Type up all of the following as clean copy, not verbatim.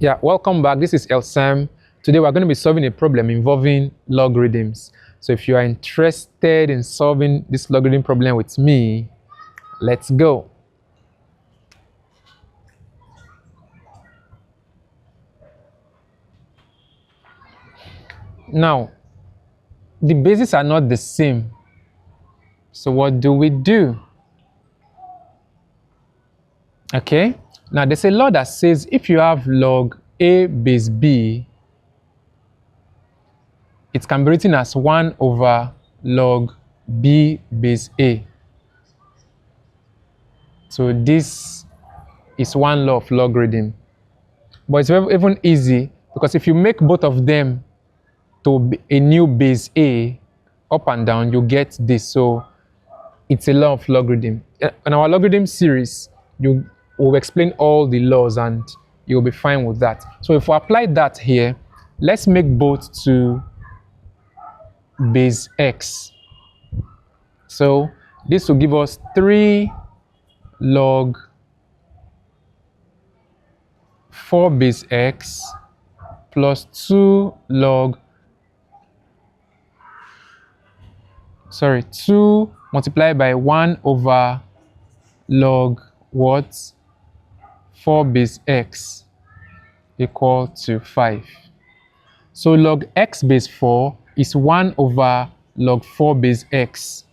Yeah, welcome back. This is Elsam. Today we're going to be solving a problem involving logarithms. So if you are interested in solving this logarithm problem with me, let's go. Now, the bases are not the same. So what do we do? Okay, now there's a law that says if you have log a base b, it can be written as 1 over log b base a. So this is one law of logarithm. But it's even easy because if you make both of them to a new base a, up and down, you get this. So it's a law of logarithm. In our logarithm series, you will explain all the laws and you'll be fine with that. So if we apply that here, let's make both to base x. So this will give us 3 log 4 base x plus 2 multiplied by 1 over log what? 4 base x equal to 5. So log x base 4 is 1 over log 4 base x.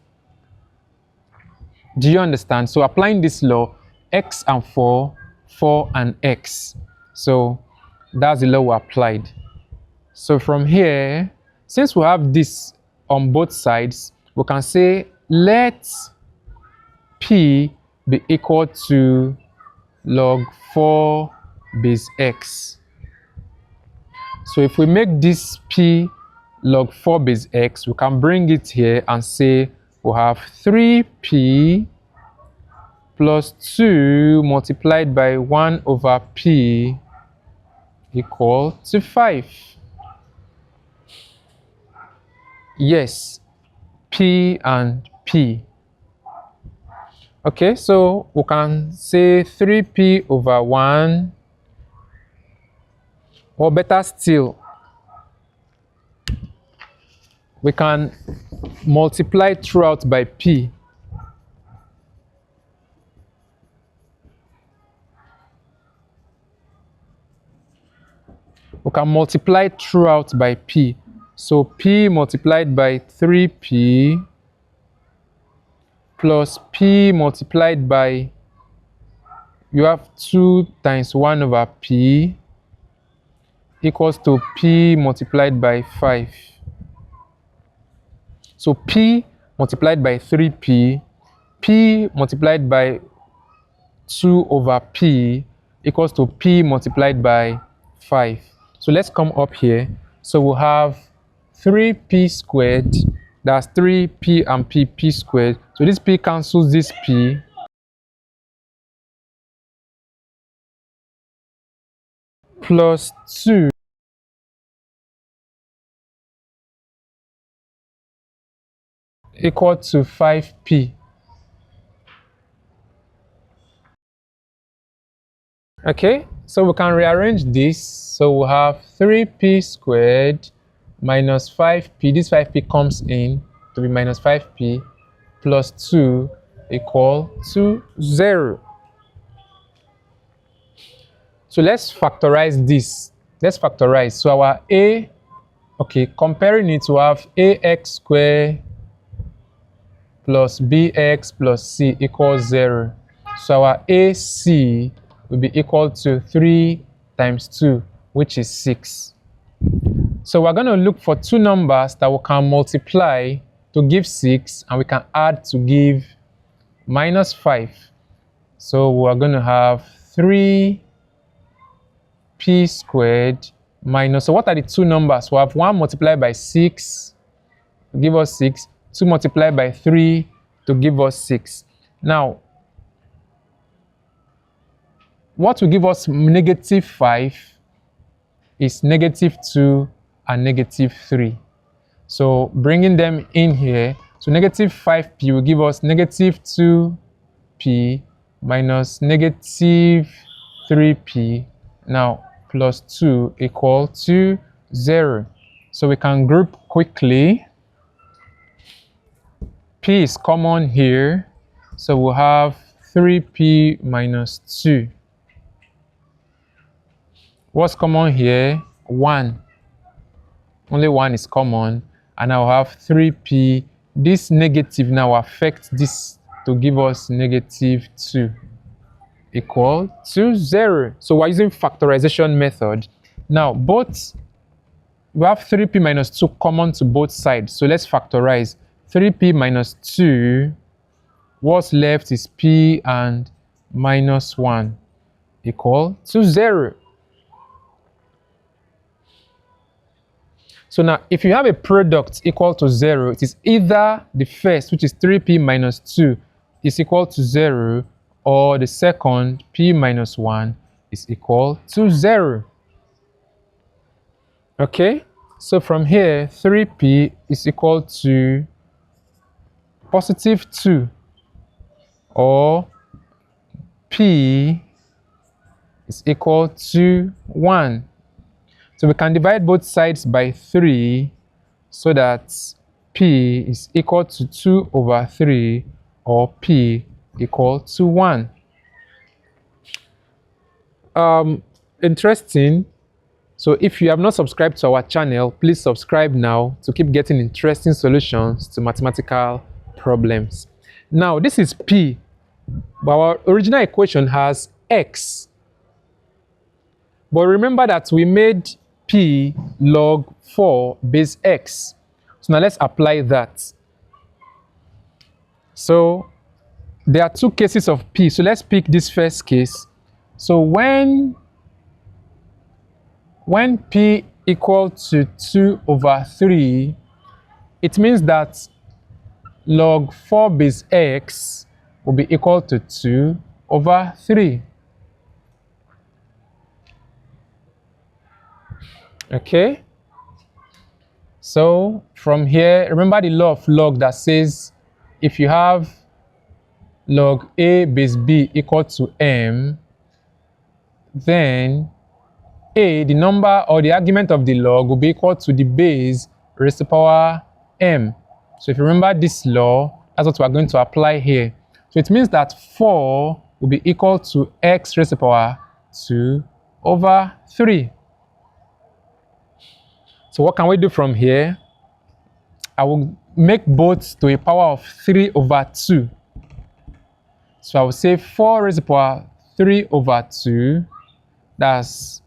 Do you understand? So applying this law, x and 4, 4 and x. So that's the law we applied. So from here, since we have this on both sides, we can say let p be equal to log 4 base x. So if we make this p log 4 base x, we can bring it here and say we have 3p plus 2 multiplied by 1 over p equal to 5. Yes, p and p. Okay, so we can say 3p over 1, or better still, we can multiply throughout by p. We can multiply throughout by p. So p multiplied by 3p plus p multiplied by, you have 2 times 1 over p equals to p multiplied by 5. So p multiplied by 3p, p multiplied by 2 over p equals to p multiplied by 5. So let's come up here. So we'll have 3p squared, that's 3p and p squared. So this p cancels this p. Plus 2 equal to 5p. Okay, so we can rearrange this. So we'll have 3p squared minus 5p. This 5p comes in to be minus 5p plus 2 equal to 0. So let's factorize this. Let's factorize. So our a, okay, comparing it, we have ax squared plus bx plus c equals 0. So our ac will be equal to 3 times 2, which is 6. So we're going to look for 2 numbers that we can multiply to give 6, and we can add to give minus 5. So we're going to have 3p squared minus, so what are the 2 numbers? We have 1 multiplied by 6 to give us 6, 2 multiplied by 3 to give us 6. Now, what will give us negative 5 is negative 2 and negative 3. So bringing them in here, so negative 5p will give us negative 2p minus negative 3p. Now plus 2 equal to 0. So we can group quickly. P is common here, so we'll have 3p minus 2. What's common here? 1. Only 1 is common, and I'll have 3p. This negative now affects this to give us negative 2 equal to 0. So we're using factorization method. Now we have 3p minus 2 common to both sides, so let's factorize. 3p minus 2, what's left is p and minus 1 equal to 0. So now if you have a product equal to 0, it is either the first, which is 3p minus 2, is equal to 0, or the second, p minus 1, is equal to 0. Okay, so from here, 3p is equal to positive 2, or p is equal to 1. So we can divide both sides by 3 so that p is equal to 2 over 3, or p equal to 1. Interesting. So if you have not subscribed to our channel, please subscribe now to keep getting interesting solutions to mathematical problems. Now this is p, but our original equation has x. But remember that we made p log 4 base x. So now let's apply that. So there are two cases of p. So let's pick this first case. So when p equal to 2 over 3, it means that log 4 base x will be equal to 2 over 3. Okay? So from here, remember the law of log that says if you have log a base b equal to m, then a, the number or the argument of the log, will be equal to the base raised to power m. So if you remember this law, that's what we're going to apply here. So it means that 4 will be equal to x raised to power 2 over 3. So what can we do from here? I will make both to a power of 3 over 2. So I will say 4 raised to power 3 over 2, that's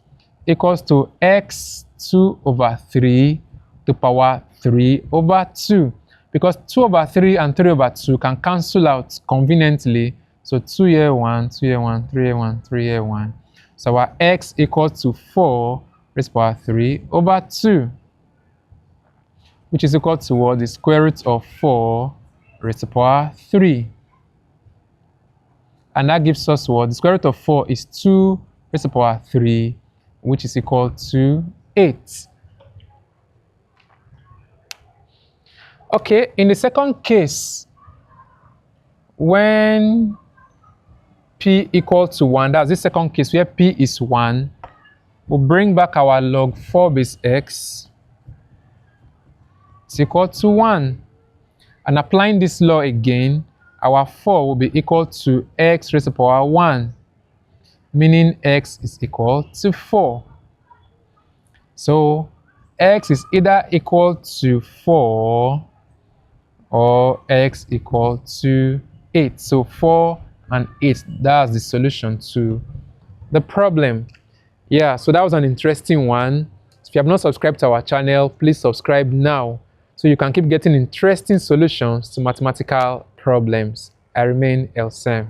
equals to x 2 over 3 to power 3 over 2. Because 2 over 3 and 3 over 2 can cancel out conveniently. So 2 here 1, 2 here 1, 3 here 1, 3 here 1. So our x equals to 4 raised to power 3 over 2, which is equal to what? The square root of 4 raised to power 3. And that gives us what? The square root of 4 is 2 raised to power 3, which is equal to 8. Okay, in the second case, when p equal to 1, that's the second case where p is 1, we'll bring back our log 4 base x is equal to 1. And applying this law again, our 4 will be equal to x raised to power 1, meaning x is equal to 4. So x is either equal to 4 or x equal to 8. So 4 and 8, that's the solution to the problem. Yeah, so that was an interesting one. If you have not subscribed to our channel, please subscribe now so you can keep getting interesting solutions to mathematical problems. I remain Elsem.